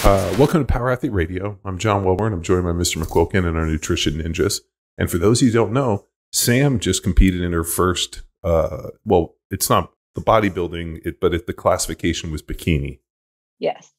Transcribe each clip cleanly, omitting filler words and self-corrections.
Welcome to Power Athlete Radio. I'm John Welborn. I'm joined by Mr. McQuilkin and our nutrition ninjas. And for those of you who don't know, Sam just competed in her first, well, it's not the bodybuilding, but the classification was bikini. Yes.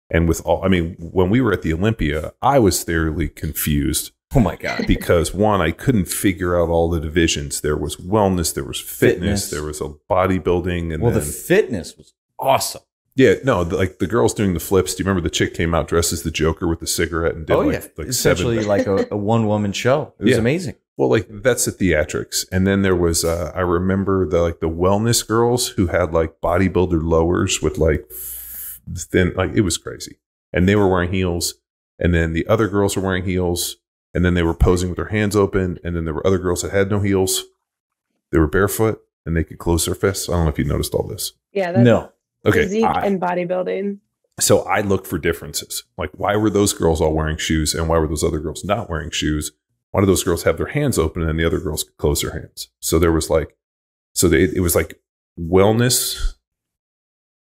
And with all, I mean, when we were at the Olympia, I was thoroughly confused. Oh my God. Because one, I couldn't figure out all the divisions. There was wellness, there was fitness. There was a bodybuilding. And the fitness was awesome. Yeah, no, like the girls doing the flips. Do you remember the chick came out dressed as the Joker with the cigarette and did like essentially like a one-woman show. It was amazing. Well, like that's the theatrics. And then there was, I remember the wellness girls who had like bodybuilder lowers with like thin, like it was crazy. And they were wearing heels. And then the other girls were wearing heels. And then they were posing with their hands open. And then there were other girls that had no heels. They were barefoot and they could close their fists. I don't know if you noticed all this. Yeah. No. Okay. Physique and bodybuilding. So I looked for differences. Like, why were those girls all wearing shoes and why were those other girls not wearing shoes? Why did those girls have their hands open and the other girls could close their hands? So there was like, it was like wellness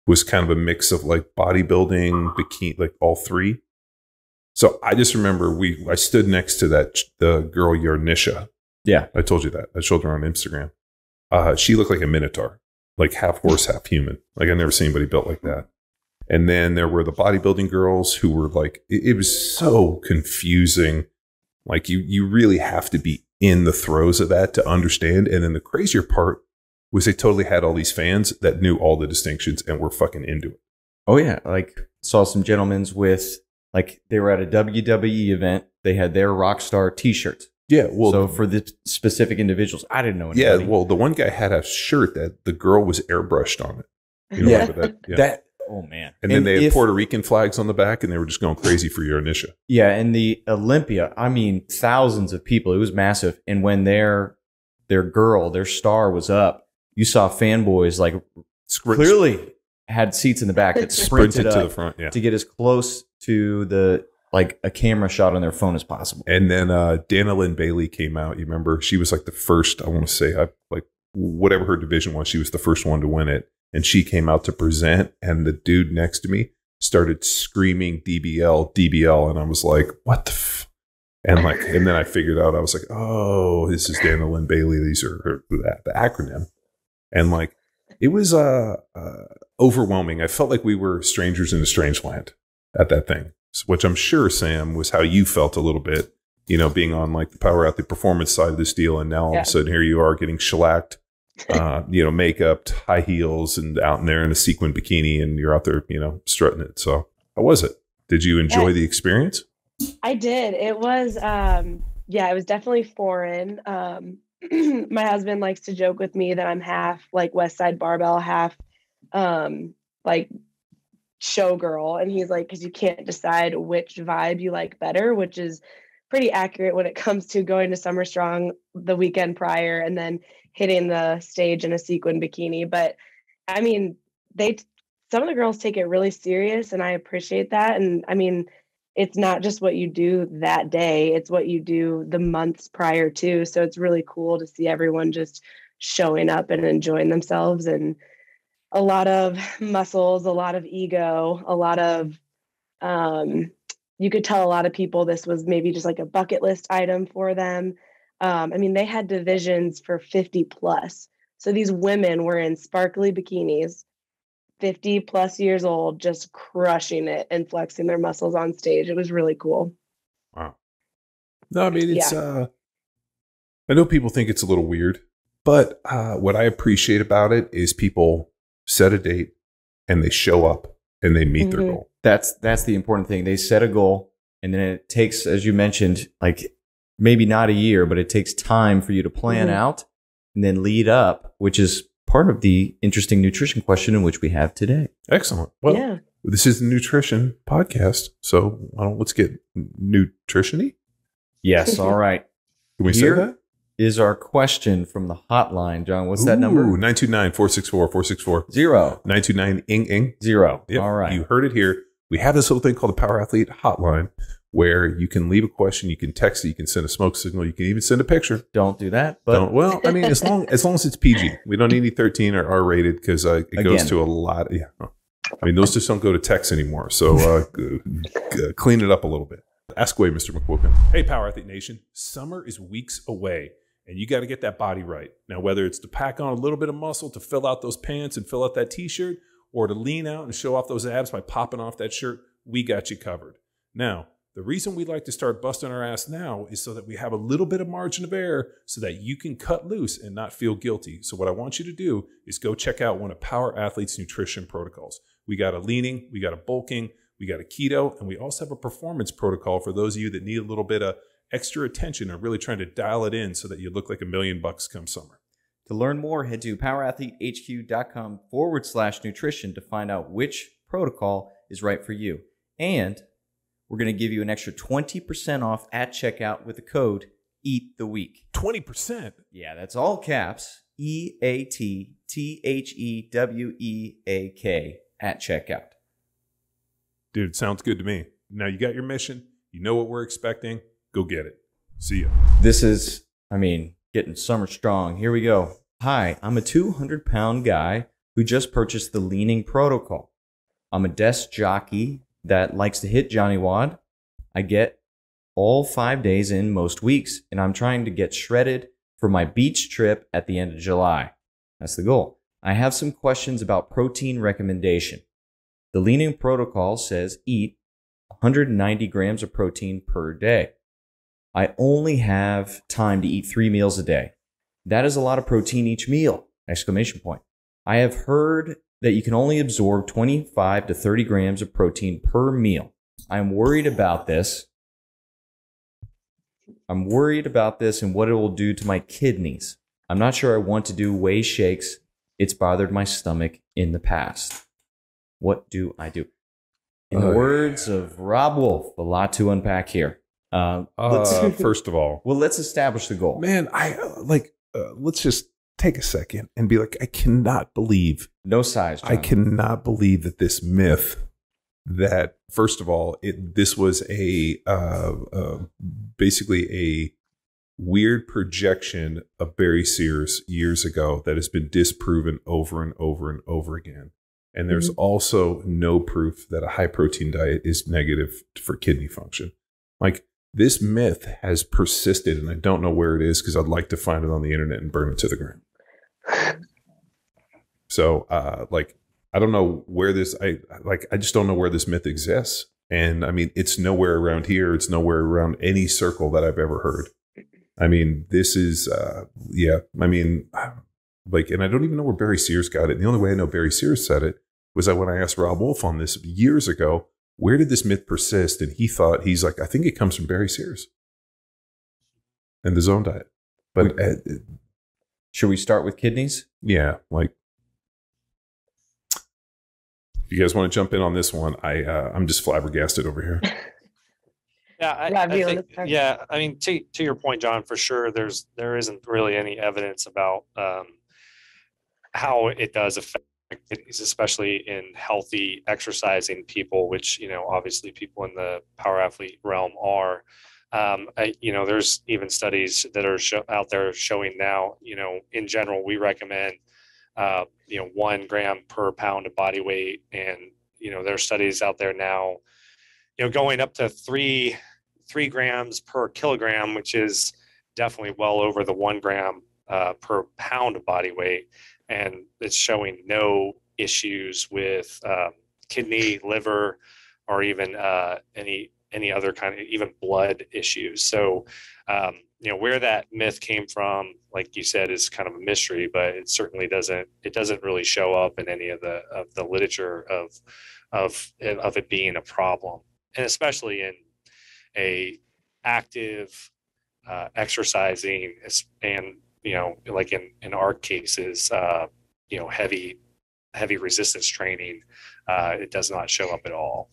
was kind of a mix of like bodybuilding, bikini, like all three. So I just remember I stood next to the girl, Yarnisha. Yeah. I told you that. I showed her on Instagram. She looked like a minotaur. Like half horse, half human. Like I've never seen anybody built like that. And then there were the bodybuilding girls who were like, it was so confusing. Like you really have to be in the throes of that to understand. And then the crazier part was they totally had all these fans that knew all the distinctions and were fucking into it. Oh yeah. Like saw some gentlemen's with like they were at a WWE event. They had their rock star t-shirts. Yeah, well, so for the specific individuals, I didn't know anybody. Yeah, well, the one guy had a shirt that the girl was airbrushed on it. You know, that? Yeah. Oh man! And then they had Puerto Rican flags on the back, and they were just going crazy for your Yarnisha. Yeah, and the Olympia, I mean, thousands of people. It was massive. And when their star was up, you saw fanboys like clearly had seats in the back that sprinted up to the front, to get as close to the. Like a camera shot on their phone as possible. And then Dana Lynn Bailey came out. You remember? She was like the first, I want to say, like whatever her division was, she was the first one to win it. And she came out to present. And the dude next to me started screaming DBL, DBL. And I was like, what the f? And then I figured out, I was like, oh, this is Dana Lynn Bailey. These are the acronym. And like, it was overwhelming. I felt like we were strangers in a strange land at that thing. Which I'm sure, Sam, was how you felt a little bit, you know, being on like the Power Athlete performance side of this deal. And now all of a sudden here you are getting shellacked, you know, makeup, high heels and out in there in a sequin bikini and you're out there, you know, strutting it. So how was it? Did you enjoy the experience? I did. It was, it was definitely foreign. My husband likes to joke with me that I'm half like West Side Barbell, half like showgirl, and he's like, because you can't decide which vibe you like better, which is pretty accurate when it comes to going to Summer Strong the weekend prior and then hitting the stage in a sequin bikini. But I mean, some of the girls take it really serious, and I appreciate that. And I mean, it's not just what you do that day, it's what you do the months prior to. So it's really cool to see everyone just showing up and enjoying themselves, and a lot of muscles, a lot of ego, a lot of, you could tell a lot of people this was maybe just like a bucket list item for them. I mean, they had divisions for 50 plus. So these women were in sparkly bikinis, 50 plus years old, just crushing it and flexing their muscles on stage. It was really cool. Wow. No, I mean, it's, I know people think it's a little weird, but what I appreciate about it is people set a date and they show up and they meet their goal. That's the important thing. They set a goal, and then it takes, as you mentioned, like maybe not a year, but it takes time for you to plan out and then lead up, which is part of the interesting nutrition question in which we have today. Excellent. Well, this is the nutrition podcast, so let's get nutrition-y. Yes. All right. Can we say that? Is our question from the hotline, John. What's that number? 929-464-464. 0. 929-ing-ing. 0. Yep. All right. You heard it here. We have this little thing called the Power Athlete Hotline where you can leave a question, you can text it, you can send a smoke signal, you can even send a picture. Don't do that. But well, I mean, as long as it's PG. We don't need any 13 or R-rated because it goes to a lot. I mean, those just don't go to Tex anymore. So clean it up a little bit. Ask away, Mr. McQuilkin. Hey, Power Athlete Nation. Summer is weeks away, and you got to get that body right. Now, whether it's to pack on a little bit of muscle to fill out those pants and fill out that T-shirt, or to lean out and show off those abs by popping off that shirt, we got you covered. Now, the reason we like to start busting our ass now is so that we have a little bit of margin of error so that you can cut loose and not feel guilty. So what I want you to do is go check out one of Power Athlete's nutrition protocols. We got a leaning, we got a bulking, we got a keto, and we also have a performance protocol for those of you that need a little bit of extra attention and really trying to dial it in so that you look like $1 million come summer. To learn more, head to powerathletehq.com/nutrition to find out which protocol is right for you. And we're going to give you an extra 20% off at checkout with the code EATTHEWEEK. 20%? Yeah, that's all caps. EATTHEWEAK at checkout. Dude, sounds good to me. Now you got your mission. You know what we're expecting. Go get it. See ya. This is, getting summer strong. Here we go. Hi, I'm a 200-pound guy who just purchased the leaning protocol. I'm a desk jockey that likes to hit Johnny Wad. I get all 5 days in most weeks, and I'm trying to get shredded for my beach trip at the end of July. That's the goal. I have some questions about protein recommendation. The leaning protocol says eat 190 grams of protein per day. I only have time to eat 3 meals a day. That is a lot of protein each meal! Exclamation point. I have heard that you can only absorb 25 to 30 grams of protein per meal. I'm worried about this. and what it will do to my kidneys. I'm not sure I want to do whey shakes. It's bothered my stomach in the past. What do I do? In the words of Rob Wolf, a lot to unpack here. First of all, well, let's establish the goal. Man, let's just take a second and be like, I cannot believe. No size, John. I cannot believe that this myth that, first of all, this was basically a weird projection of Barry Sears years ago that has been disproven over and over and over again. And there's also no proof that a high protein diet is negative for kidney function. Like, this myth has persisted, and I don't know where it is because I'd like to find it on the internet and burn it to the ground. So, I don't know where I just don't know where this myth exists. And I mean, it's nowhere around here. It's nowhere around any circle that I've ever heard. I mean, this is, and I don't even know where Barry Sears got it. And the only way I know Barry Sears said it was that when I asked Rob Wolf on this years ago, where did this myth persist? And he's like, I think it comes from Barry Sears and the zone diet. But should we start with kidneys? Yeah. Like, if you guys want to jump in on this one, I'm just flabbergasted over here. I think, to your point, John, for sure, there isn't really any evidence about how it does affect kidneys, especially in healthy exercising people, which, obviously people in the power athlete realm are. There's even studies that are out there showing now, in general, we recommend 1 gram per pound of body weight. And, there are studies out there now, going up to 3 grams per kilogram, which is definitely well over the 1 gram per pound of body weight. And it's showing no issues with kidney, liver, or even any other kind of even blood issues. So, where that myth came from, like you said, is kind of a mystery, but it certainly doesn't really show up in any of the literature of it being a problem. And especially in a active exercising and, like in our cases, heavy resistance training, it does not show up at all.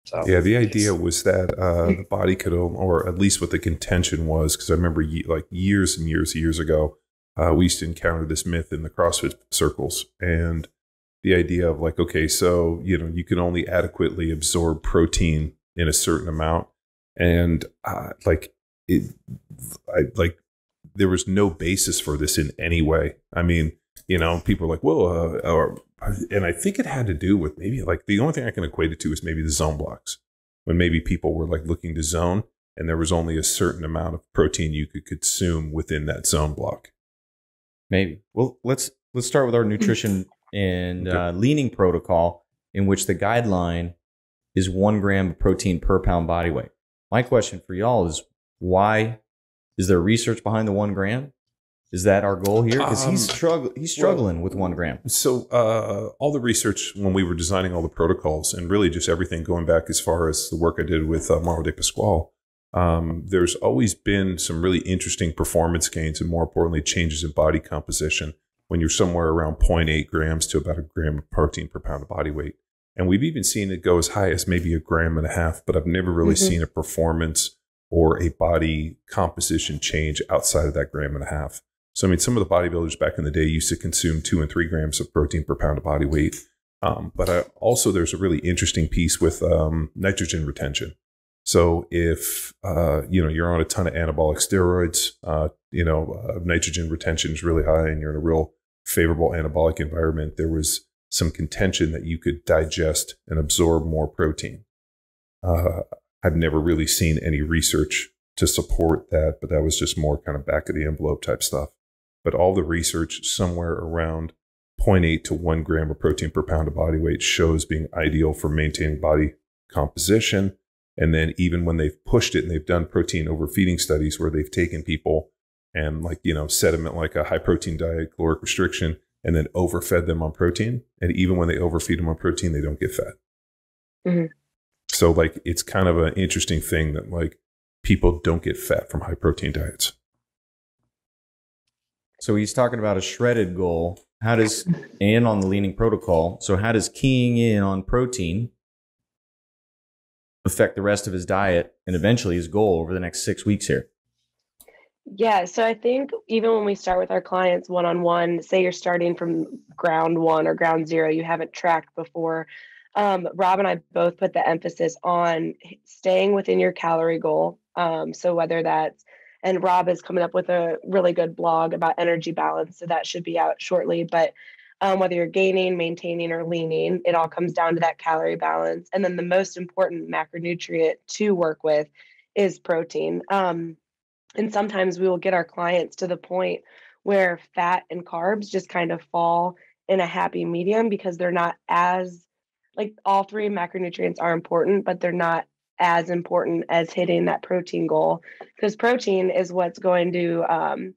So, yeah, the idea was that the body could, or at least what the contention was, because I remember years and years ago, we used to encounter this myth in the CrossFit circles, and the idea of like, okay, so you can only adequately absorb protein in a certain amount, and there was no basis for this in any way. I mean, people are like, well, or and I think it had to do with maybe like the only thing I can equate it to is maybe the zone blocks, when maybe people were like looking to zone and there was only a certain amount of protein you could consume within that zone block. Maybe. Well, let's start with our nutrition and leaning protocol, in which the guideline is 1 gram of protein per pound body weight. My question for y'all is, why is there research behind the 1 gram? Is that our goal here? Because he's struggling with 1 gram. So all the research when we were designing all the protocols, and really just everything going back as far as the work I did with Mauro de Pasquale, there's always been some really interesting performance gains and, more importantly, changes in body composition when you're somewhere around 0.8 grams to about 1 gram of protein per pound of body weight. And we've even seen it go as high as maybe 1.5 grams, but I've never really seen a performance or a body composition change outside of that 1.5 grams. So, I mean, some of the bodybuilders back in the day used to consume 2 and 3 grams of protein per pound of body weight. But also there's a really interesting piece with nitrogen retention. So if, you're on a ton of anabolic steroids, nitrogen retention is really high and you're in a real favorable anabolic environment, there was some contention that you could digest and absorb more protein. I've never really seen any research to support that, but that was just more kind of back of the envelope type stuff. But all the research somewhere around 0.8 to 1 gram of protein per pound of body weight shows being ideal for maintaining body composition. And then even when they've pushed it and they've done protein overfeeding studies where they've taken people and set them at like a high protein diet, caloric restriction, and then overfed them on protein. And even when they overfeed them on protein, they don't get fat. Mm-hmm. So like, it's kind of an interesting thing that like people don't get fat from high protein diets. So he's talking about a shredded goal. And on the leaning protocol. So how does keying in on protein affect the rest of his diet and eventually his goal over the next 6 weeks here? Yeah, so I think even when we start with our clients one-on-one, say you're starting from ground 1 or ground 0, you haven't tracked before. Rob and I both put the emphasis on staying within your calorie goal. So whether that's, and Rob is coming up with a really good blog about energy balance, so that should be out shortly. But whether you're gaining, maintaining, or leaning, it all comes down to that calorie balance. And then the most important macronutrient to work with is protein. And sometimes we will get our clients to the point where fat and carbs just kind of fall in a happy medium because they're not as, like, all 3 macronutrients are important, but they're not as important as hitting that protein goal, because protein is what's going to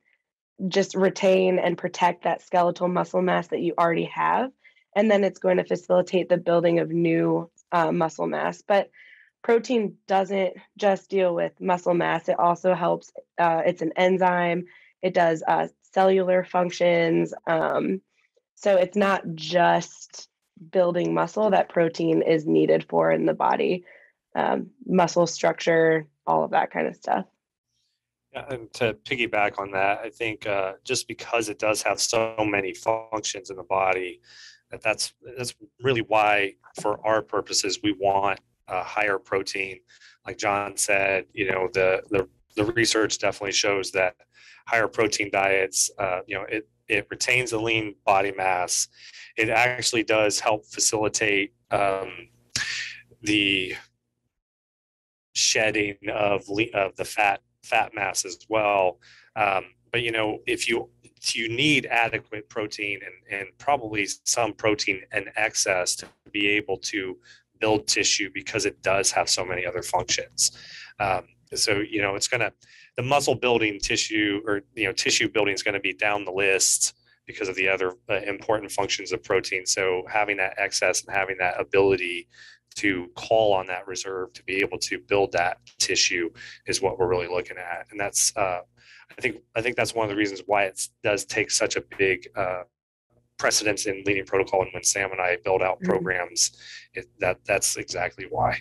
just retain and protect that skeletal muscle mass that you already have. And then it's going to facilitate the building of new muscle mass. But protein doesn't just deal with muscle mass. It also helps. It's an enzyme. It does cellular functions. So it's not just building muscle that protein is needed for in the body. Muscle structure, all of that kind of stuff. Yeah, and to piggyback on that, I think just because it does have so many functions in the body, that's really why, for our purposes, we want higher protein. Like John said, the research definitely shows that higher protein diets, it retains the lean body mass. It actually does help facilitate the shedding of the fat mass as well. But if you need adequate protein and probably some protein in excess to be able to build tissue, because it does have so many other functions. So it's the muscle building tissue, or tissue building, is going to be down the list because of the other important functions of protein. So having that excess and having that ability to call on that reserve to be able to build that tissue is what we're really looking at. And that's I think that's one of the reasons why it does take such a big precedence in leading protocol. And when Sam and I build out programs, that's exactly why.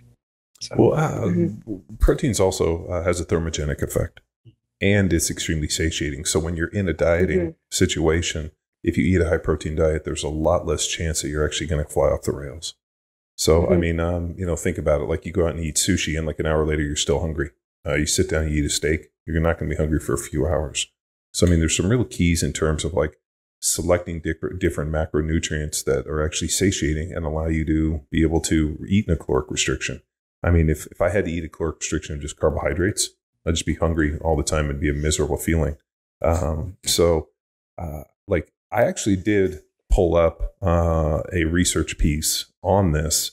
So. Well, proteins also has a thermogenic effect, and it's extremely satiating. So when you're in a dieting situation, if you eat a high protein diet, there's a lot less chance that you're actually going to fly off the rails. So, I mean, think about it. Like, you go out and eat sushi and like an hour later, you're still hungry. You sit down and you eat a steak, you're not going to be hungry for a few hours. So, I mean, there's some real keys in terms of like selecting different macronutrients that are actually satiating and allow you to be able to eat in a caloric restriction. I mean, if I had to eat a caloric restriction of just carbohydrates, I'd just be hungry all the time and be a miserable feeling. Like I actually did pull up a research piece on this,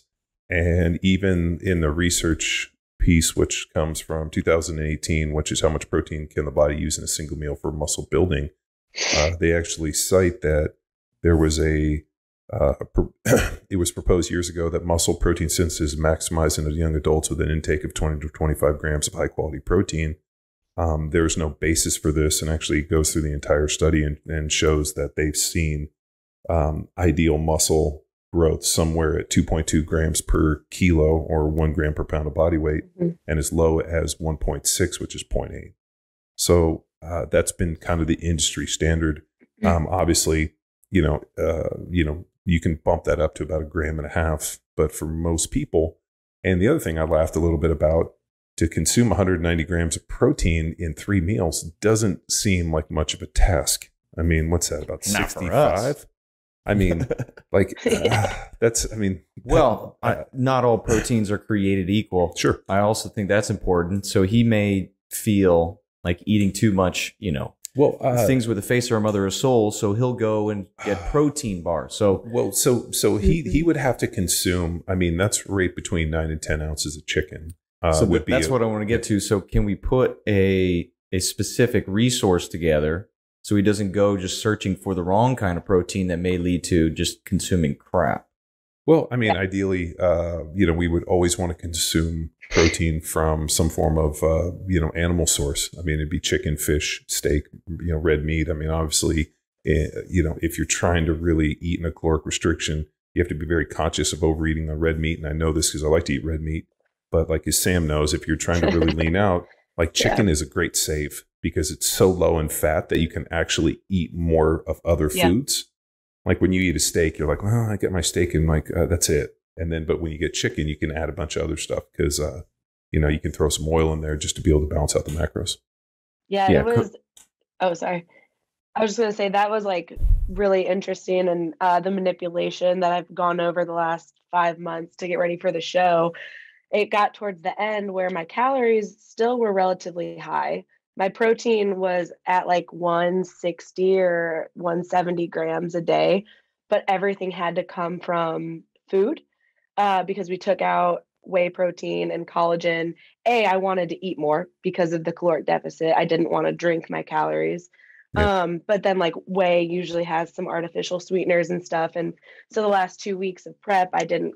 and even in the research piece, which comes from 2018, which is how much protein can the body use in a single meal for muscle building, they actually cite that there was it was proposed years ago that muscle protein synthesis is maximized in young adults with an intake of 20 to 25 grams of high quality protein. There's no basis for this, and actually goes through the entire study and shows that they've seen ideal muscle growth somewhere at 2.2 grams per kilo or 1 gram per pound of body weight, and as low as 1.6, which is 0.8. So that's been kind of the industry standard. Obviously, you can bump that up to about 1.5 grams, but for most people, and the other thing I laughed a little bit about, to consume 190 grams of protein in 3 meals doesn't seem like much of a task. I mean, what's that, about 65? I mean, like, not all proteins are created equal. Sure. I also think that's important. So he may feel like eating too much, things with a face or a mother of soul. So he'll go and get protein bars. So he would have to consume, I mean, that's right between 9 and 10 ounces of chicken. That's what I want to get to. So can we put a specific resource together so he doesn't go just searching for the wrong kind of protein that may lead to just consuming crap? Well, I mean, ideally, we would always want to consume protein from some form of, animal source. I mean, it'd be chicken, fish, steak, red meat. I mean, obviously, if you're trying to really eat in a caloric restriction, you have to be very conscious of overeating the red meat. And I know this because I like to eat red meat. But like as Sam knows, if you're trying to really lean out, like chicken is a great save because it's so low in fat that you can actually eat more of other foods. Like when you eat a steak, you're like, well, I get my steak and that's it. And then, but when you get chicken, you can add a bunch of other stuff because, you can throw some oil in there just to be able to balance out the macros. Yeah. It was, sorry. I was just going to say that was like really interesting. And the manipulation that I've gone over the last 5 months to get ready for the show, it got towards the end where my calories still were relatively high. My protein was at like 160 or 170 grams a day, but everything had to come from food because we took out whey protein and collagen. I wanted to eat more because of the caloric deficit. I didn't want to drink my calories. Yeah. But then like whey usually has some artificial sweeteners and stuff. And so the last 2 weeks of prep, I didn't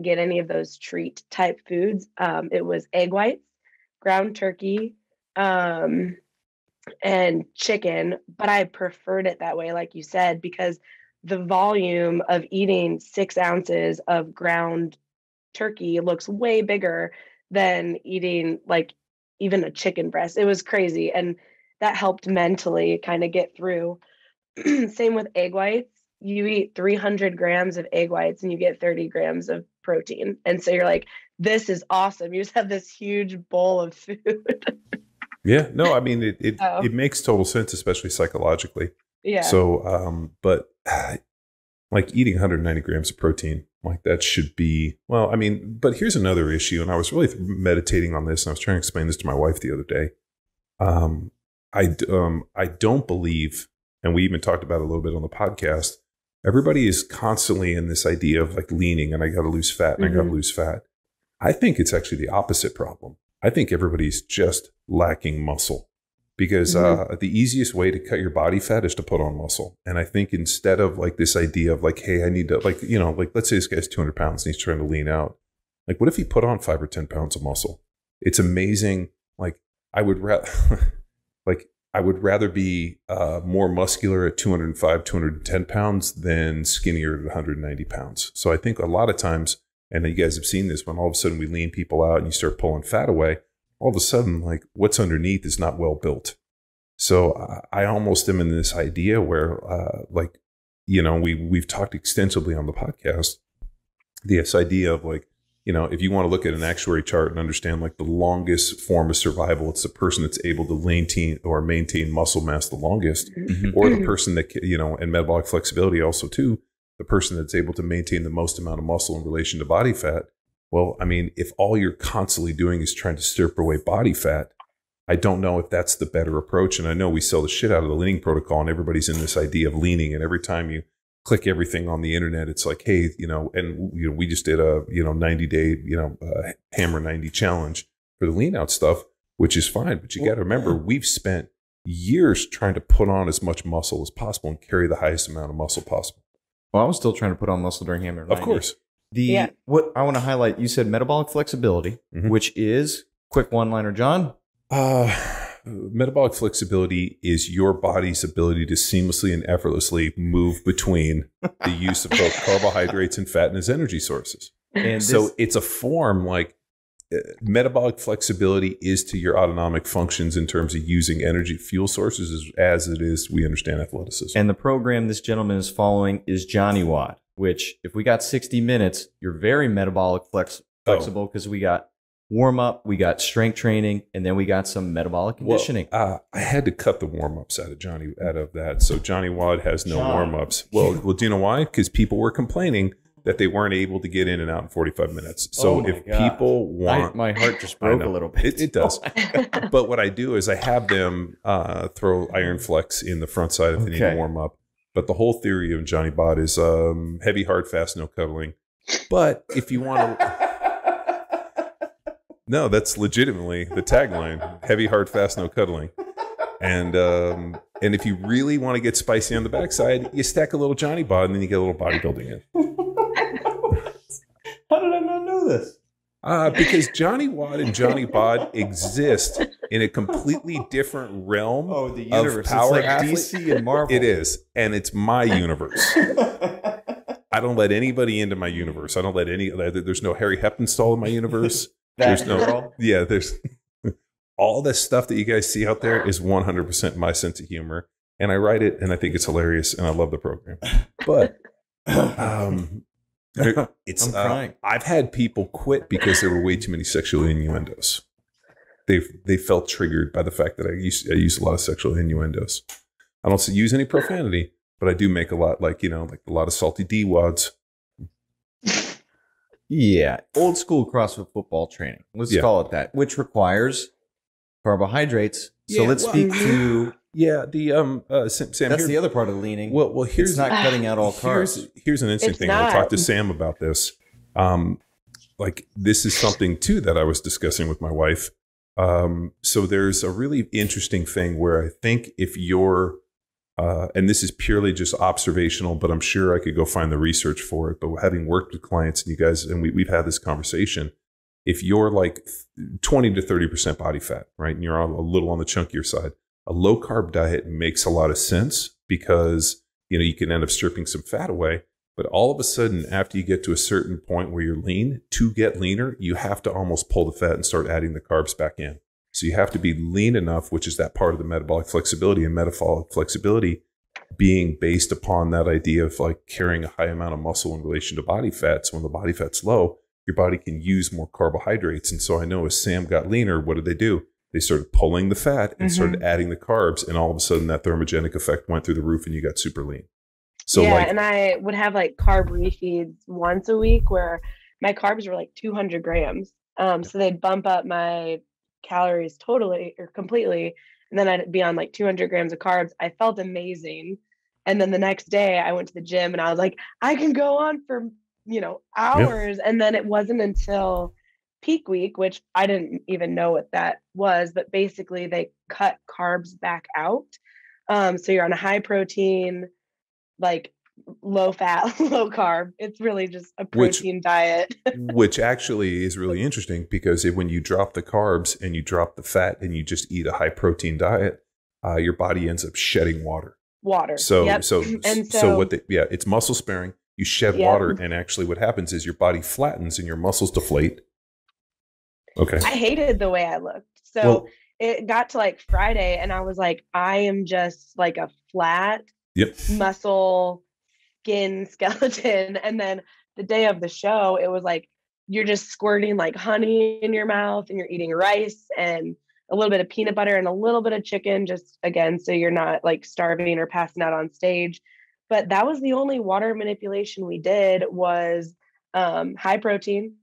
get any of those treat type foods. It was egg whites, ground turkey, and chicken, but I preferred it that way, like you said, because the volume of eating 6 ounces of ground turkey looks way bigger than eating like even a chicken breast. It was crazy. And that helped mentally kind of get through. Same with egg whites. You eat 300 grams of egg whites and you get 30 grams of protein. And so you're like, this is awesome. You just have this huge bowl of food. Yeah, no, I mean, it makes total sense, especially psychologically. Yeah. So, but like eating 190 grams of protein, like that should be, well, I mean, but here's another issue. And I was really meditating on this and I was trying to explain this to my wife the other day. I don't believe, and we even talked about it a little bit on the podcast, everybody is constantly in this idea of like leaning and I got to lose fat and I got to lose fat. I think it's actually the opposite problem. I think everybody's just lacking muscle because the easiest way to cut your body fat is to put on muscle. And I think instead of like this idea of like, hey, I need to like, like let's say this guy's 200 pounds and he's trying to lean out. Like what if he put on 5 or 10 pounds of muscle? It's amazing. Like I would rather be more muscular at 205, 210 pounds than skinnier at 190 pounds. So I think a lot of times, and you guys have seen this, when all of a sudden we lean people out and you start pulling fat away, all of a sudden, like what's underneath is not well built. So I almost am in this idea where, we've talked extensively on the podcast, this idea of like, if you want to look at an actuary chart and understand like the longest form of survival, it's the person that's able to maintain muscle mass the longest, or the person that, and metabolic flexibility also too, the person that's able to maintain the most amount of muscle in relation to body fat. Well, I mean, if all you're constantly doing is trying to strip away body fat, I don't know if that's the better approach. And I know we sell the shit out of the leaning protocol, and everybody's in this idea of leaning. And every time you click everything on the internet, it's like, hey, we just did a 90-day hammer 90 challenge for the lean out stuff, which is fine, but you got to remember, we've spent years trying to put on as much muscle as possible and carry the highest amount of muscle possible. Well, I was still trying to put on muscle during hammer 90. Of course. What I want to highlight, you said metabolic flexibility, which is quick one-liner, John. Metabolic flexibility is your body's ability to seamlessly and effortlessly move between the use of both carbohydrates and fat as energy sources. And so it's a form like metabolic flexibility is to your autonomic functions in terms of using energy fuel sources as it is we understand athleticism. And the program this gentleman is following is Johnny Watt, which if we got 60 minutes, you're very metabolic flexible because we got warm up, we got strength training, and then we got some metabolic conditioning. I had to cut the warm ups out of that. So Johnny Watt has no warm ups. Well, do you know why? Because people were complaining that they weren't able to get in and out in 45 minutes. So people want, my heart just broke a little bit. It does. But what I do is I have them throw Iron Flex in the front side if they need to warm up. But the whole theory of Johnny Watt is heavy, hard, fast, no cuddling. But if you want to. No, that's legitimately the tagline: heavy, hard, fast, no cuddling. And if you really want to get spicy on the backside, you stack a little Johnny Bod and then you get a little bodybuilding in. How did I not know this? Because Johnny Watt and Johnny Bod exist in a completely different realm the universe. Of power. It's like DC and Marvel. It is, and it's my universe. I don't let anybody into my universe. I don't let there's no Harry Heppenstall in my universe. There's there's all this stuff that you guys see out there is 100% my sense of humor, and I write it, and I think it's hilarious, and I love the program. But it's I've had people quit because there were way too many sexual innuendos. They felt triggered by the fact that I use a lot of sexual innuendos. I don't use any profanity, but I do make a lot like a lot of salty D-wads. Yeah, old school CrossFit football training. Let's call it that, which requires carbohydrates. So let's speak to Sam. That's the other part of leaning. Well, here's it's not cutting out all carbs. Here's an interesting thing. I talked to Sam about this. This is something too that I was discussing with my wife. So there's a really interesting thing where I think if you're and this is purely just observational, but I'm sure I could go find the research for it. But having worked with clients and you guys, and we've had this conversation, if you're like 20 to 30% body fat, right, and you're a little on the chunkier side, a low carb diet makes a lot of sense because, you can end up stripping some fat away. But all of a sudden, after you get to a certain point where you're lean, to get leaner, you have to almost pull the fat and start adding the carbs back in. So you have to be lean enough, which is that part of the metabolic flexibility, and metabolic flexibility being based upon that idea of like carrying a high amount of muscle in relation to body fat. So when the body fat's low, your body can use more carbohydrates. And so I know as Sam got leaner, what did they do? They started pulling the fat and started adding the carbs. And all of a sudden that thermogenic effect went through the roof and you got super lean. So and I would have like carb refeeds once a week where my carbs were like 200 grams. So they'd bump up my calories totally or completely. And then I'd be on like 200 grams of carbs. I felt amazing. And then the next day I went to the gym and I was like, I can go on for, hours. And then it wasn't until peak week, which I didn't even know what that was, but basically they cut carbs back out. So you're on a high protein, like low fat, low carb. It's really just a protein diet. Which actually is really interesting because when you drop the carbs and you drop the fat and you just eat a high protein diet, your body ends up shedding water. So it's muscle sparing. You shed water, and actually what happens is your body flattens and your muscles deflate. Okay. I hated the way I looked. So it got to like Friday and I was like, I am just like a flat muscle skin skeleton. And then the day of the show, it was like you're just squirting like honey in your mouth, and you're eating rice and a little bit of peanut butter and a little bit of chicken, just again, so you're not like starving or passing out on stage. But that was the only water manipulation we did, was high protein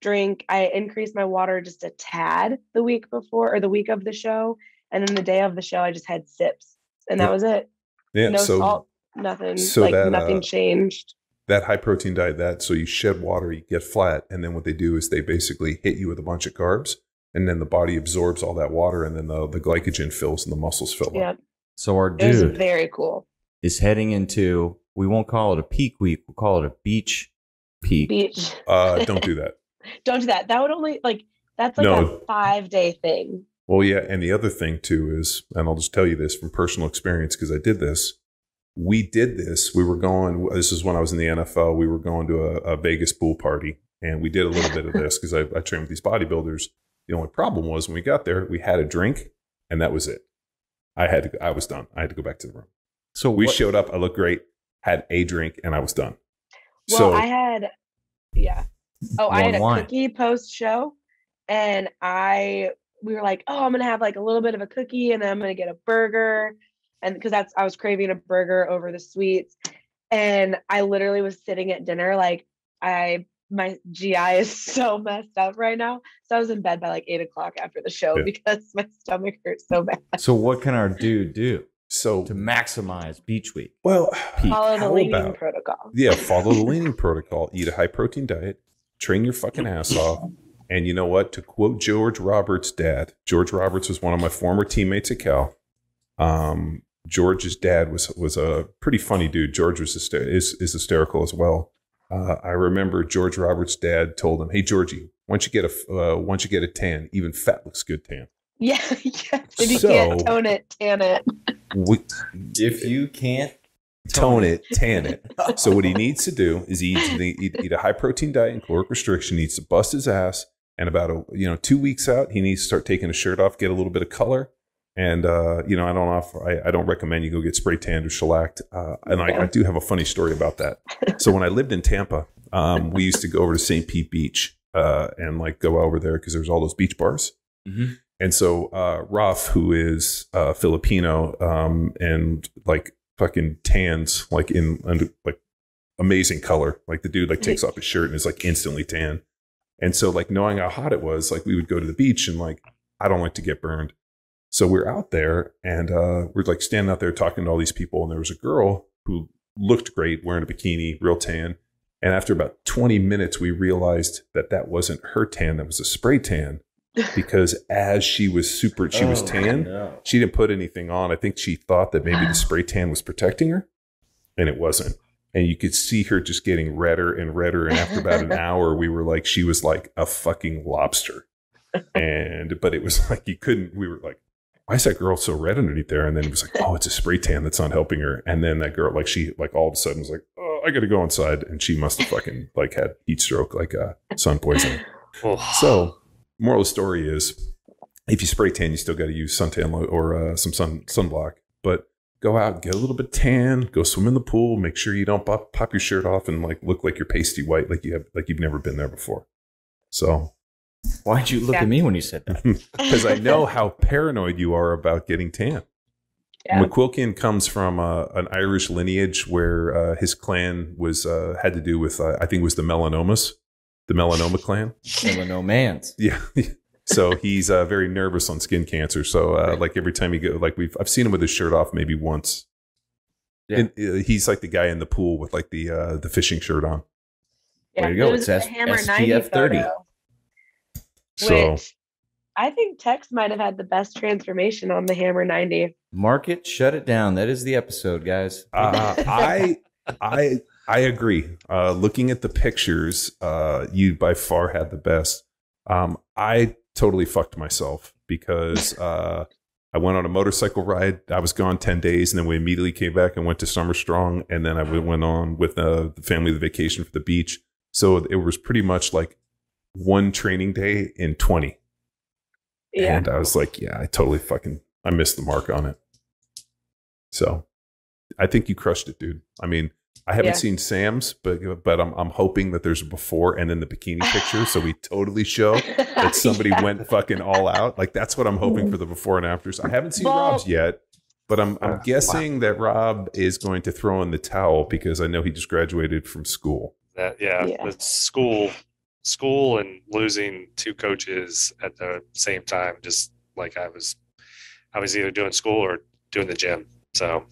drink. I increased my water just a tad the week before, or the week of the show. And then the day of the show, I just had sips, and that was it. Yeah. No salt, nothing, like nothing changed. That high protein diet, so you shed water, you get flat. And then what they do is they basically hit you with a bunch of carbs, and then the body absorbs all that water, and then the glycogen fills and the muscles fill up. So our dude very cool is heading into, we won't call it a peak week, we'll call it a beach peak. Don't do that. Don't do that. That would only that's like a 5-day thing. Well, yeah. And the other thing too is, and I'll just tell you this from personal experience, because I did this. We did this. We were going, this is when I was in the NFL. We were going to a Vegas pool party, and we did a little bit of this because I trained with these bodybuilders. The only problem was when we got there, we had a drink, and that was it. I was done. I had to go back to the room. So we showed up. I looked great, had a drink, and I was done. Well, I had a cookie post show, and we were like, oh, I'm going to have like a little bit of a cookie, and then I'm going to get a burger. And because I was craving a burger over the sweets. And I literally was sitting at dinner, like my GI is so messed up right now. So I was in bed by like 8 o'clock after the show because my stomach hurts so bad. So what can our dude do to maximize beach week? Well, follow the leaning protocol. Yeah, follow the leaning protocol. Eat a high protein diet. Train your fucking ass off. And you know what? To quote George Roberts' dad, George Roberts was one of my former teammates at Cal. George's dad was a pretty funny dude. George is hysterical as well. I remember George Roberts' dad told him, "Hey Georgie, once you get a tan, even fat looks good tan." Yeah. If you can't tone it, tan it. If you can't tone it, tan it. So what he needs to do is eat a high protein diet and caloric restriction. He needs to bust his ass, and about 2 weeks out, he needs to start taking his shirt off, get a little bit of color. And, I don't recommend you go get spray tanned or shellacked. And I do have a funny story about that. So when I lived in Tampa, we used to go over to St. Pete Beach and like go over there because there's all those beach bars. Mm-hmm. And so Raf, who is Filipino and like fucking tans, like in like amazing color. Like the dude like takes off his shirt and is like instantly tan. And so like knowing how hot it was, like we would go to the beach and like, I don't like to get burned. So we're out there and we're like standing out there talking to all these people. And there was a girl who looked great wearing a bikini, real tan. And after about 20 minutes, we realized that wasn't her tan. That was a spray tan because as she was tan. No. She didn't put anything on. I think she thought that maybe the spray tan was protecting her, and it wasn't. And you could see her just getting redder and redder. And after about an hour, we were like, she was like a fucking lobster. But it was like, we were like, why is that girl so red underneath there? And then it was like, oh, it's a spray tan that's not helping her. And then that girl, like she, like all of a sudden was like, oh, I got to go inside. And she must have fucking like had heat stroke, like sun poisoning. So moral of the story is if you spray tan, you still got to use suntan or some sunblock, but go out and get a little bit tan, go swim in the pool, make sure you don't pop your shirt off and like look like you're pasty white, like you've never been there before. So why'd you look at me when you said that? Because I know how paranoid you are about getting tan. Yeah. McQuilkin comes from an Irish lineage where his clan was had to do with, I think it was the Melanomas, the Melanoma clan. Melanomans. Yeah. So he's very nervous on skin cancer. So like every time you go, like I've seen him with his shirt off maybe once. Yeah. And, he's like the guy in the pool with like the fishing shirt on. Yeah, there you go. It's SPF 30. So which I think Tex might have had the best transformation on the Hammer 90. Mark it, shut it down. That is the episode, guys. I agree. Looking at the pictures, you by far had the best. I totally fucked myself because I went on a motorcycle ride. I was gone 10 days, and then we immediately came back and went to Summer Strong, and then I went on with the family, the vacation for the beach. So it was pretty much like one training day in 20. Yeah. And I was like, yeah, I missed the mark on it. So I think you crushed it, dude. I mean, I haven't seen Sam's, but I'm hoping that there's a before and then the bikini picture, so we totally show that somebody went fucking all out. Like that's what I'm hoping for the before and afters. I haven't seen Rob's yet, but I'm guessing that Rob is going to throw in the towel because I know he just graduated from school. With school and losing 2 coaches at the same time, just like I was either doing school or doing the gym. So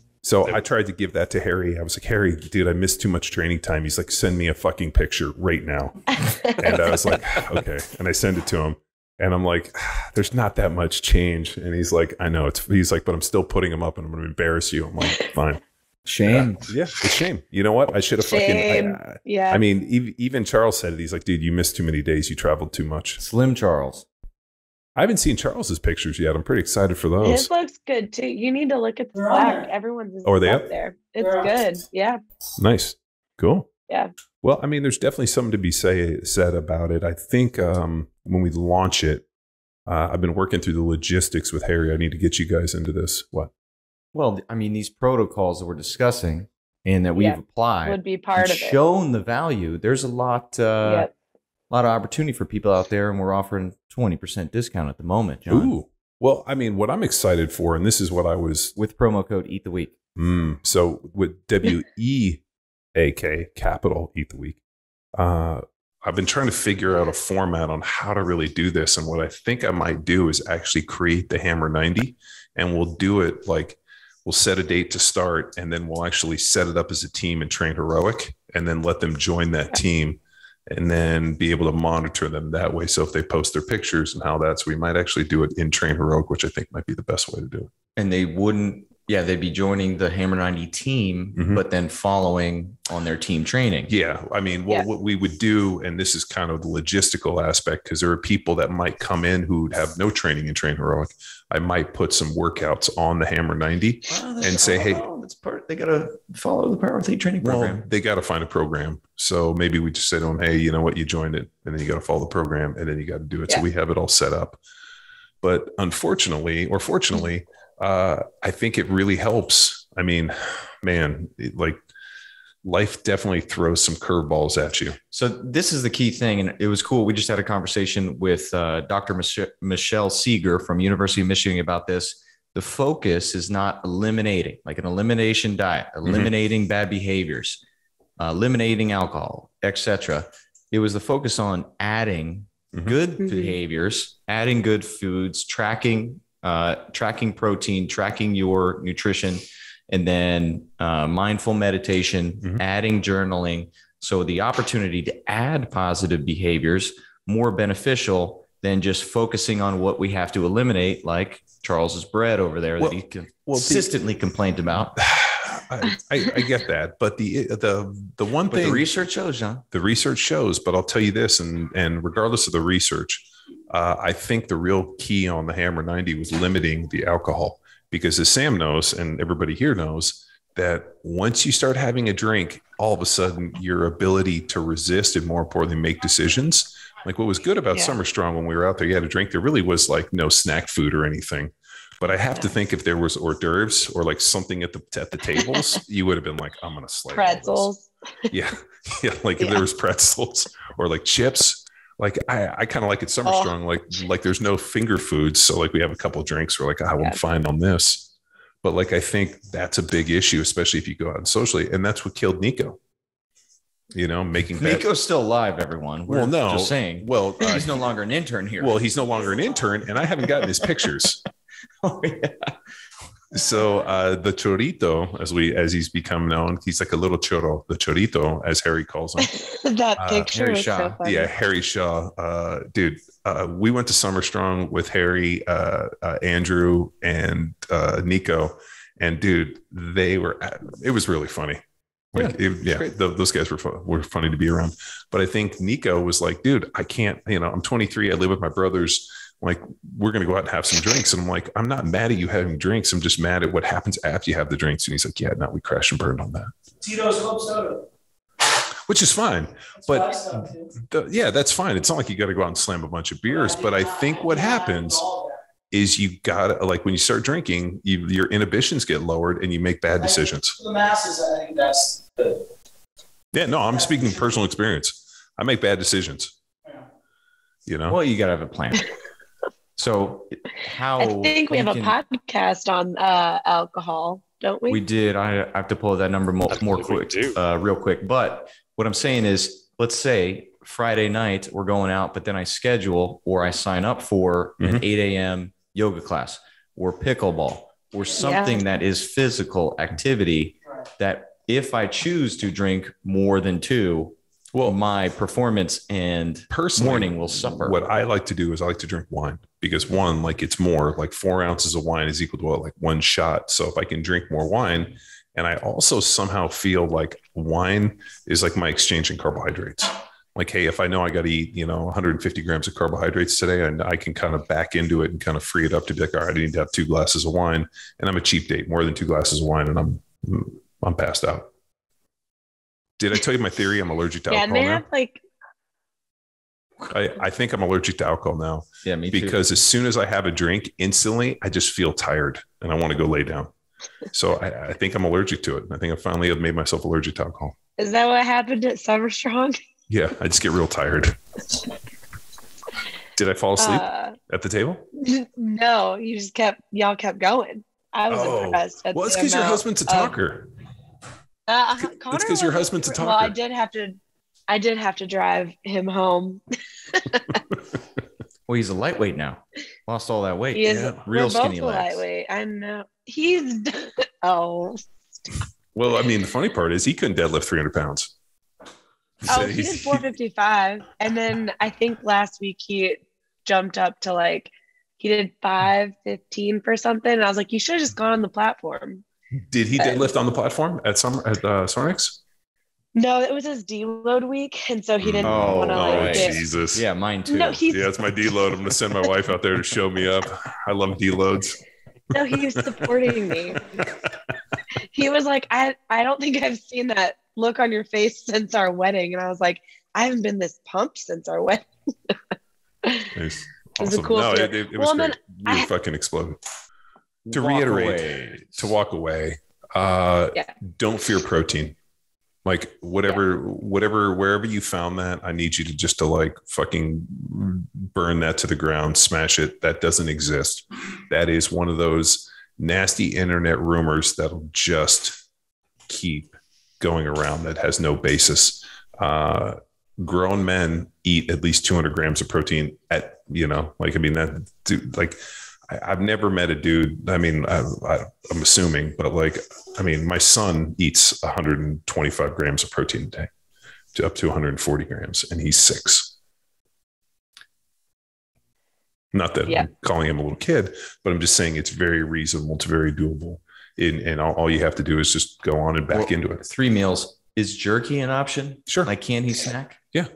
I tried to give that to Harry. I was like, Harry, dude, I missed too much training time. He's like, send me a fucking picture right now. And I was like, okay. And I send it to him. And I'm like, there's not that much change. And he's like, I know. He's like, but I'm still putting him up and I'm going to embarrass you. I'm like, fine. Shame. Yeah, it's shame. You know what? I should have fucking. I mean, even Charles said it. He's like, dude, you missed too many days. You traveled too much. Slim Charles. I haven't seen Charles's pictures yet. I'm pretty excited for those. His looks good too. You need to look at the Slack. Everyone's are they up there. It's good. Yeah. Nice. Cool. Yeah. Well, I mean, there's definitely something to be said about it. I think when we launch it, I've been working through the logistics with Harry. I need to get you guys into this. What? Well, I mean, these protocols that we're discussing and that we've applied would be part of it. Shown the value. There's a lot of opportunity for people out there, and we're offering 20% discount at the moment, John. Ooh. Well, I mean, what I'm excited for, and this is what I was with promo code Eat the Week. So with WEAK, capital Eat the Week, I've been trying to figure out a format on how to really do this. And what I think I might do is actually create the Hammer 90, and we'll do it like we'll set a date to start, and then we'll actually set it up as a team and train heroic, and then let them join that team, and then be able to monitor them that way. So if they post their pictures and how that's, we might actually do it in Train Heroic, which I think might be the best way to do it. And they wouldn't, they'd be joining the Hammer 90 team, but then following on their team training. Yeah. I mean, what we would do, and this is kind of the logistical aspect, because there are people that might come in who have no training in Train Heroic. I might put some workouts on the Hammer 90 and say, hey, that's part, they got to follow the Power Athlete training program. Well, they got to find a program. So maybe we just say to them, hey, you know what, you joined it, and then you got to follow the program, and then you got to do it. So we have it all set up. But unfortunately, or fortunately, I think it really helps. I mean, man, life definitely throws some curveballs at you. So this is the key thing. And it was cool. We just had a conversation with Dr. Michelle Seeger from University of Michigan about this. The focus is not eliminating, like an elimination diet, eliminating bad behaviors, eliminating alcohol, etc. It was the focus on adding good behaviors, adding good foods, tracking protein, tracking your nutrition, and then mindful meditation, adding journaling. So the opportunity to add positive behaviors, more beneficial than just focusing on what we have to eliminate, like Charles's bread over there that he consistently complained about. I get that, but the one thing the research shows, John. The research shows, but I'll tell you this, and regardless of the research, I think the real key on the Hammer 90 was limiting the alcohol, because as Sam knows, and everybody here knows, that once you start having a drink, all of a sudden your ability to resist and, more importantly, make decisions. Like what was good about Summer Strong when we were out there, you had a drink. There really was like no snack food or anything. But I have to think if there was hors d'oeuvres or like something at the tables, you would have been like, I'm going to slay pretzels. Yeah. Like if there was pretzels or like chips. Like I kind of like it Summer Strong. Like there's no finger foods. So like we have a couple of drinks. We're like, I'm fine on this. But like, I think that's a big issue, especially if you go out and socially. And that's what killed Nico. You know, Nico's still alive, everyone. We're just saying. Well, he's no longer an intern here. Well, he's no longer an intern, and I haven't gotten his pictures. Oh yeah. So the chorito, as he's become known, he's like a little churro, the chorito, as Harry calls him. That picture Harry was Shaw. so funny. Yeah, Harry Shaw. Dude, we went to Summer Strong with Harry, Andrew, and Nico, and dude, it was really funny. Those guys were funny to be around. But I think Nico was like, dude, I can't, I'm 23. I live with my brothers. Like, we're going to go out and have some drinks. And I'm like, I'm not mad at you having drinks. I'm just mad at what happens after you have the drinks. And he's like, yeah, no, we crashed and burned on that. Tito's Club Soda. Which is fine. But that's fine. It's not like you got to go out and slam a bunch of beers. But I think what happens is you got to, like, when you start drinking, your inhibitions get lowered and you make bad decisions. For the masses, I think that's the Yeah, no, I'm speaking personal experience. I make bad decisions. Well, you got to have a plan. So how I think we have a podcast on alcohol, don't we? We did. I have to pull that number more quick, real quick. But what I'm saying is, let's say Friday night we're going out, but then I schedule or I sign up for an 8 a.m. yoga class or pickleball or something that is physical activity that if I choose to drink more than 2, well, my performance and morning will suffer. What I like to do is I like to drink wine because one, like it's more like 4 ounces of wine is equal to like 1 shot. So if I can drink more wine, and I also somehow feel like wine is like my exchange in carbohydrates. Like, hey, if I know I got to eat, 150 grams of carbohydrates today, and I can kind of back into it and kind of free it up to be like, all right, I need to have 2 glasses of wine, and I'm a cheap date, more than 2 glasses of wine, and I'm passed out. Did I tell you my theory? I'm allergic to alcohol now. I think I'm allergic to alcohol now. Yeah, me too. Because as soon as I have a drink, instantly I just feel tired and I want to go lay down. So I think I'm allergic to it. I think I finally have made myself allergic to alcohol. Is that what happened at Summer Strong? Yeah, I just get real tired. Did I fall asleep at the table? No, y'all kept going. I was impressed. Well, it's because your husband's a talker. It's because your husband's a talker. Well, I did have to drive him home. Well, he's a lightweight now. Lost all that weight. He is real skinny legs. Lightweight. I know. He's Well, I mean, the funny part is he couldn't deadlift 300 pounds. So he did 455, and then I think last week he jumped up to he did 515 for something. And I was like, you should have just gone on the platform. Did he deadlift on the platform at Sornex? No, it was his deload week, and so he didn't want to Jesus. Yeah, mine too. No, it's my deload. I'm going to send my wife out there to show me up. I love deloads. No, he was supporting me. He was like, I don't think I've seen that look on your face since our wedding, and I was like, I haven't been this pumped since our wedding. Nice. It was a cool it was great. We fucking exploded. To reiterate, to walk away, don't fear protein. Like wherever you found that, I need you to just to fucking burn that to the ground, smash it. That doesn't exist. That is one of those nasty internet rumors that'll just keep going around that has no basis. Grown men eat at least 200 grams of protein I've never met a dude. I mean, I'm assuming, but my son eats 125 grams of protein a day to up to 140 grams, and he's 6. Not that I'm calling him a little kid, but I'm just saying it's very reasonable. It's very doable. And all you have to do is just go on and back into it. 3 meals. Is jerky an option? Sure. Like candy snack? Yeah.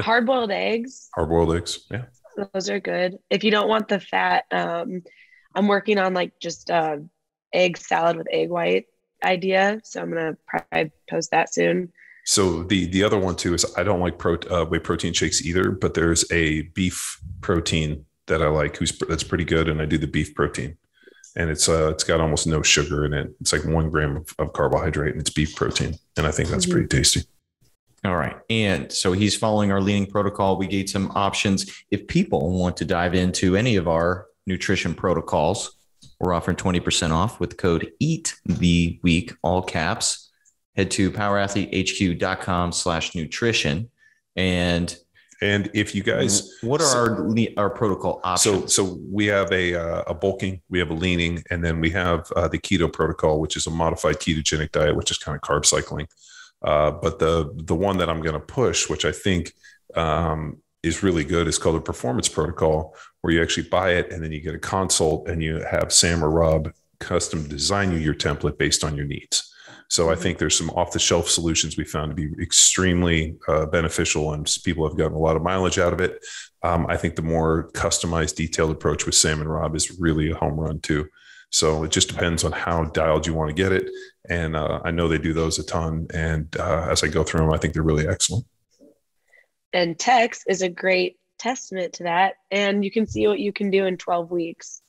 Hard-boiled eggs. Hard-boiled eggs. Yeah. Those are good. If you don't want the fat, I'm working on just egg salad with egg white idea. So I'm going to probably post that soon. So the other one too is I don't like whey protein shakes either, but there's a beef protein that I like that's pretty good. And I do the beef protein, and it's got almost no sugar in it. It's like 1 gram of carbohydrate, and it's beef protein. And I think that's pretty tasty. All right. And so he's following our leaning protocol. We gave some options. If people want to dive into any of our nutrition protocols, we're offering 20% off with code EATTHEWEEK, all caps. Head to powerathletehq.com/nutrition. And if you guys, what are our protocol options? So we have a bulking, we have a leaning, and then we have the keto protocol, which is a modified ketogenic diet, which is kind of carb cycling. But the one that I'm going to push, which I think is really good, is called the performance protocol, where you actually buy it and then you get a consult and you have Sam or Rob custom design you your template based on your needs. So I think there's some off-the-shelf solutions we found to be extremely beneficial, and people have gotten a lot of mileage out of it. I think the more customized, detailed approach with Sam and Rob is really a home run too. So it just depends on how dialed you want to get it. And I know they do those a ton. And as I go through them, I think they're really excellent. And Tex is a great testament to that. And you can see what you can do in 12 weeks.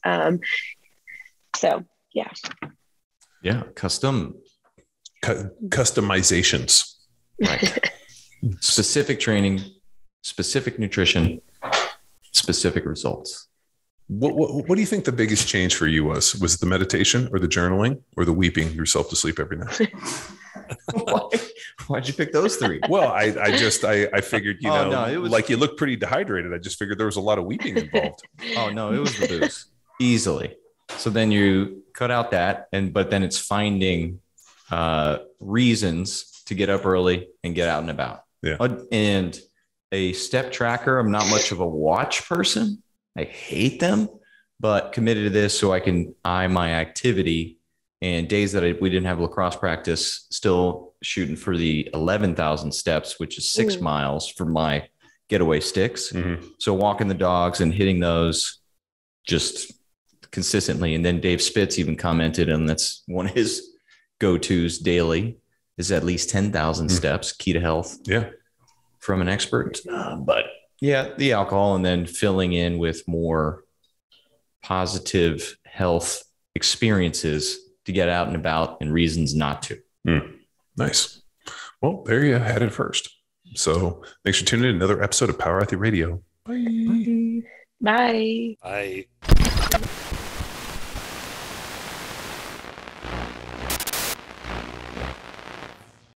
So, yeah. Yeah. Customizations. Right. Specific training, specific nutrition, specific results. What do you think the biggest change for you was? Was it the meditation or the journaling or the weeping yourself to sleep every night? Why'd you pick those three? Well, I figured, like you look pretty dehydrated. I just figured there was a lot of weeping involved. Oh no, it was the booze. Easily. So then you cut out that, but then it's finding reasons to get up early and get out and about. Yeah. And a step tracker, I'm not much of a watch person. I hate them, but committed to this so I can eye my activity. And days that we didn't have lacrosse practice, still shooting for the 11,000 steps, which is 6 miles for my getaway sticks. Mm-hmm. So walking the dogs and hitting those just consistently. And then Dave Spitz even commented, and that's one of his go-tos daily, is at least 10,000 steps, key to health. Yeah. From an expert. But yeah, the alcohol, and then filling in with more positive health experiences to get out and about and reasons not to. Nice. Well, there you had it first. So thanks for tuning in to another episode of Power Athlete Radio. Bye. Bye. Bye.